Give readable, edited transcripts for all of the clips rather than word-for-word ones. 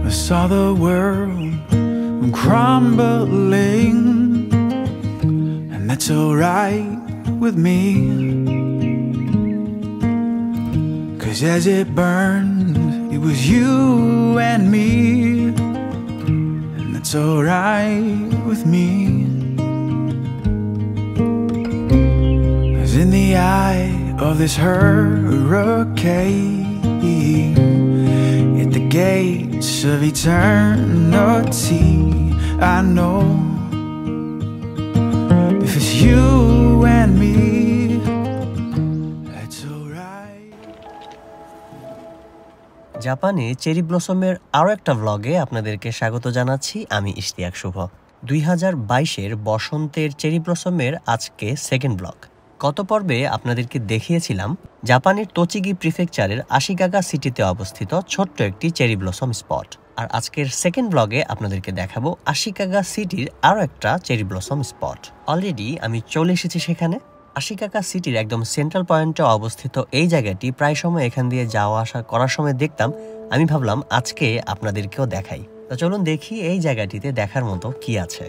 never saw the world crumbling, and that's alright with me, 'cause as it burned, it was you and me, and that's alright with me. As in the eye of this hurricane, at the gates of eternity, I know if it's you and me, that's alright. জাপানে cherry ব্লসমের আরও একটা ভ্লগে আপনাদেরকে স্বাগত জানাচ্ছি। আমি ইশতিয়াক শুভ। 2022-এর বসন্তের cherry ব্লসমের আজকে second blog. গত পর্বে আপনাদেরকে দেখিয়েছিলাম জাপানের তোচিগি প্রিফেকচারের আশিগাগা সিটিতে অবস্থিত ছোট্ট একটি চেরি ব্লসম স্পট। আর আজকের সেকেন্ড ব্লগে আপনাদেরকে দেখাবো আশিগাগা সিটির আরও একটা চেরি ব্লসম স্পট। অলরেডি আমি চলে এসেছি সেখানে। আশিগাগা সিটির একদম সেন্ট্রাল পয়েন্টে অবস্থিত এই জায়গাটি প্রায় সময় এখান দিয়ে যাওয়া আসা করার সময় দেখতাম। আমি ভাবলাম আজকে আপনাদেরকেও দেখাই। তো চলুন দেখি এই জায়গাটিতে দেখার মতো কি আছে।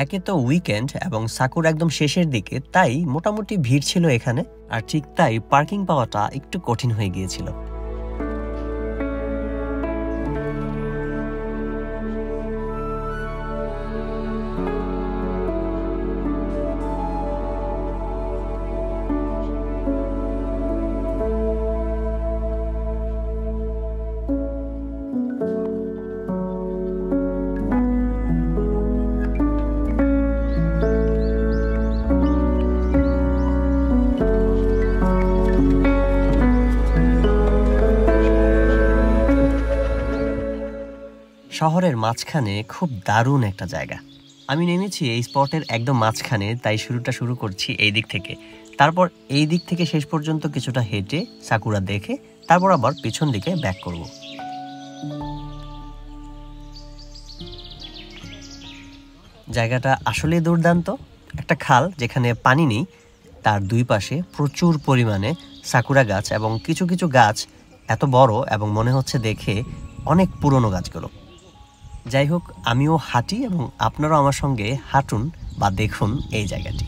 একে তো উইকেন্ড এবং সাকুর একদম শেষের দিকে, তাই মোটামুটি ভিড় ছিল এখানে। আর ঠিক তাই পার্কিং পাওয়াটা একটু কঠিন হয়ে গিয়েছিল। শহরের মাঝখানে খুব দারুণ একটা জায়গা। আমি নেমেছি এই স্পটের একদম মাঝখানে, তাই শুরু করছি এই দিক থেকে। তারপর এই দিক থেকে শেষ পর্যন্ত কিছুটা হেঁটে সাকুরা দেখে তারপর আবার পিছন দিকে ব্যাক করব। জায়গাটা আসলে দুর্দান্ত। একটা খাল যেখানে পানি নেই, তার দুই পাশে প্রচুর পরিমাণে সাকুরা গাছ এবং কিছু কিছু গাছ এত বড় এবং মনে হচ্ছে দেখে অনেক পুরনো গাছগুলো। যাই হোক, আমিও হাঁটি এবং আপনারাও আমার সঙ্গে হাঁটুন বা দেখুন এই জায়গাটি।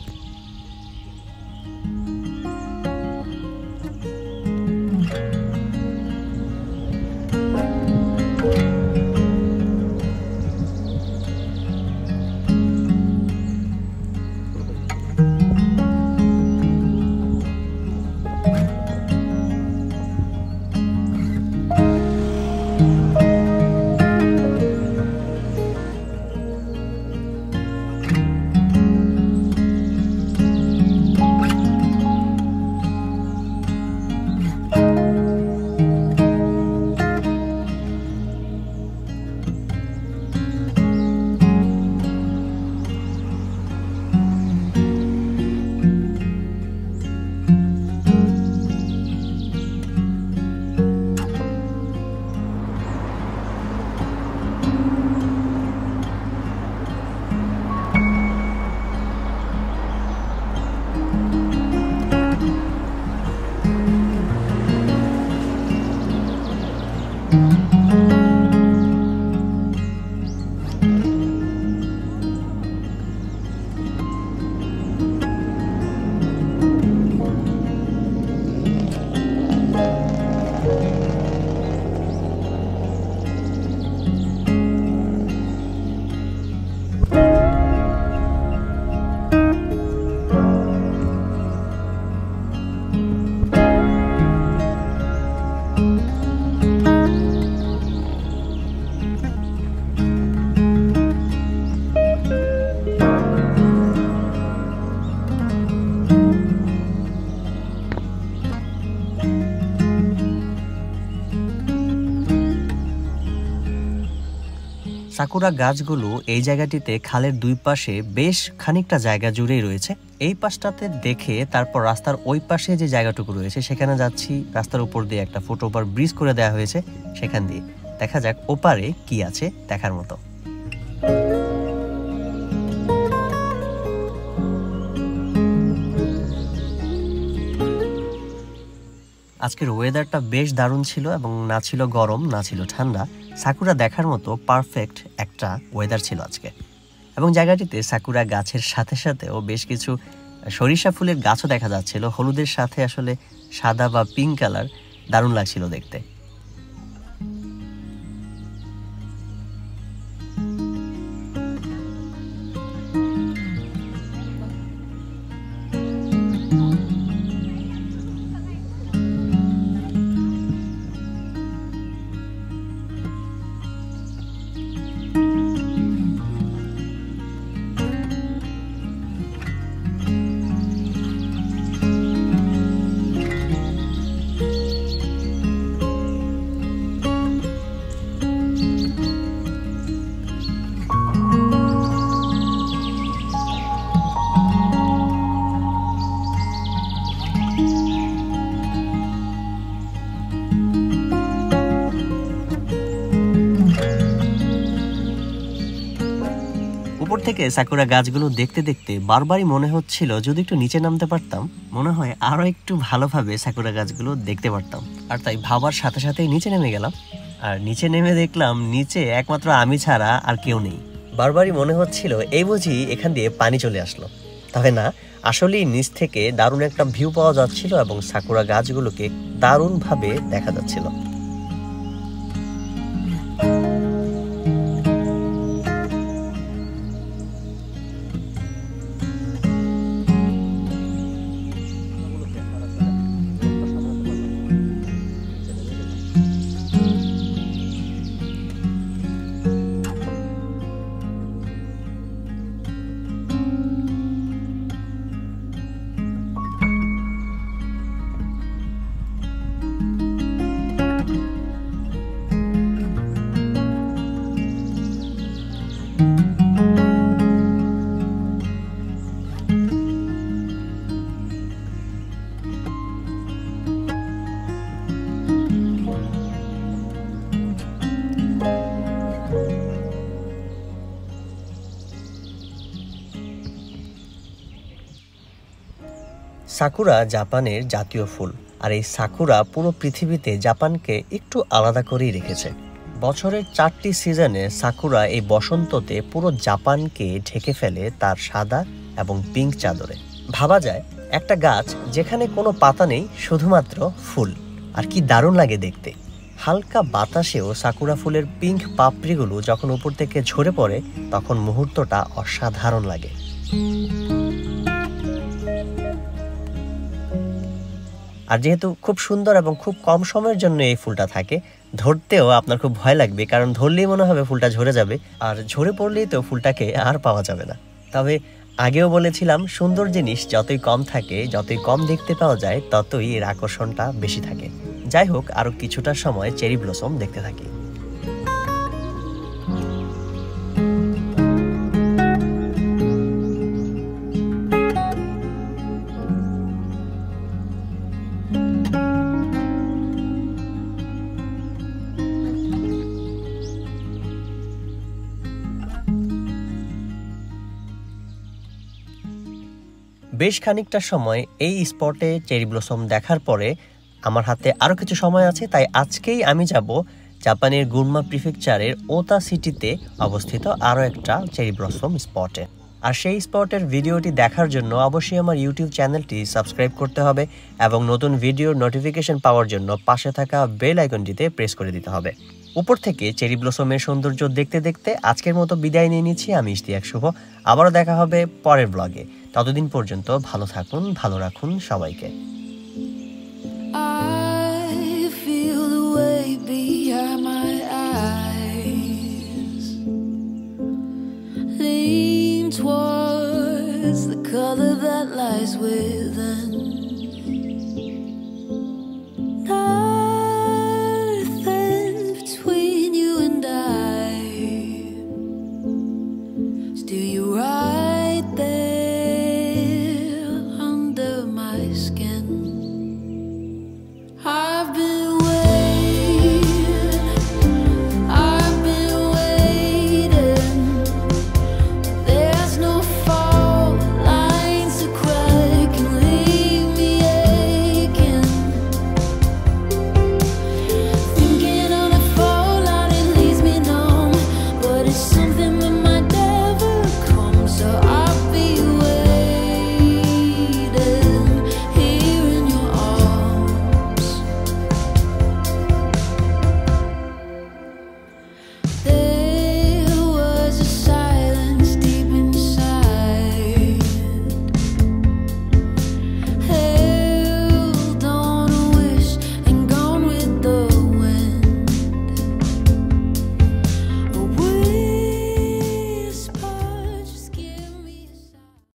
সাকুরা গাছগুলো এই জায়গাটিতে খালের দুই পাশে বেশ খানিকটা জায়গা জুড়েই রয়েছে এই পাশটাতে দেখে তারপর রাস্তার ওই পাশে যে জায়গাটুকু রয়েছে সেখানে যাচ্ছি। রাস্তার উপর দিয়ে একটা ফুটওভার ব্রিজ করে দেওয়া হয়েছে, সেখান দিয়ে দেখা যাক ওপারে কি আছে দেখার মতো। আজকের ওয়েদারটা বেশ দারুণ ছিল এবং না ছিল গরম না ছিল ঠান্ডা। সাকুরা দেখার মতো পারফেক্ট একটা ওয়েদার ছিল আজকে। এবং জায়গাটিতে সাকুরা গাছের সাথে সাথেও বেশ কিছু সরিষা ফুলের গাছও দেখা যাচ্ছিল, হলুদের সাথে আসলে সাদা বা পিঙ্ক কালার, দারুণ লাগছিল দেখতে। উপর থেকে সাকুরা গাছগুলো দেখতে দেখতে বারবারই মনে হচ্ছিল যদি একটু নিচে নামতে পারতাম, মনে হয় আরো একটু ভালোভাবে সাকুরা গাছগুলো দেখতে পারতাম। আর তাই ভাবার সাথে সাথেই নিচে নেমে গেলাম। আর নিচে নেমে দেখলাম নিচে একমাত্র আমি ছাড়া আর কেউ নেই। বারবারই মনে হচ্ছিল এই বুঝি এখান দিয়ে পানি চলে আসলো। তবে না, আসলেই নিচ থেকে দারুণ একটা ভিউ পাওয়া যাচ্ছিল এবং সাকুরা গাছগুলোকে দারুণভাবে দেখা যাচ্ছিল। সাকুরা জাপানের জাতীয় ফুল, আর এই সাকুরা পুরো পৃথিবীতে জাপানকে একটু আলাদা করেই রেখেছে। বছরের 4টি সিজনে সাকুরা এই বসন্ততে পুরো জাপানকে ঢেকে ফেলে তার সাদা এবং পিঙ্ক চাদরে। ভাবা যায় একটা গাছ যেখানে কোনো পাতা নেই, শুধুমাত্র ফুল, আর কি দারুণ লাগে দেখতে। হালকা বাতাসেও সাকুরা ফুলের পিঙ্ক পাপড়িগুলো যখন উপর থেকে ঝরে পড়ে তখন মুহূর্তটা অসাধারণ লাগে। আর যেহেতু খুব সুন্দর এবং খুব কম সময়ের জন্য এই ফুলটা থাকে, ধরতেও আপনার খুব ভয় লাগবে, কারণ ধরলেই মনে হবে ফুলটা ঝরে যাবে, আর ঝরে পড়লেই তো ফুলটাকে আর পাওয়া যাবে না। তবে আগেও বলেছিলাম, সুন্দর জিনিস যতই কম থাকে, যতই কম দেখতে পাওয়া যায়, ততই এর আকর্ষণটা বেশি থাকে। যাই হোক, আরো কিছুটা সময় চেরি ব্লসম দেখতে থাকি। বেশ খানিকটা সময় এই স্পটে চেরি ব্লসম দেখার পরে আমার হাতে আরো কিছু সময় আছে, তাই আজকেই আমি যাব জাপানের গুনমা প্রিফেকচারের ওতা সিটিতে অবস্থিত আরো একটা চেরি ব্লসম স্পটে। আর সেই স্পটের ভিডিওটি দেখার জন্য অবশ্যই আমার ইউটিউব চ্যানেলটি সাবস্ক্রাইব করতে হবে এবং নতুন ভিডিওর নোটিফিকেশন পাওয়ার জন্য পাশে থাকা বেল আইকনটিতে প্রেস করে দিতে হবে। উপর থেকে চেরি ব্লসমের সৌন্দর্য দেখতে দেখতে আজকের মতো বিদায় নিয়ে নিচ্ছি। আমি ইশতিয়াক শুভ, আবারও দেখা হবে পরের ব্লগে। ততদিন পর্যন্ত ভালো থাকুন, ভালো রাখুন সবাইকে। Towards the color that lies within.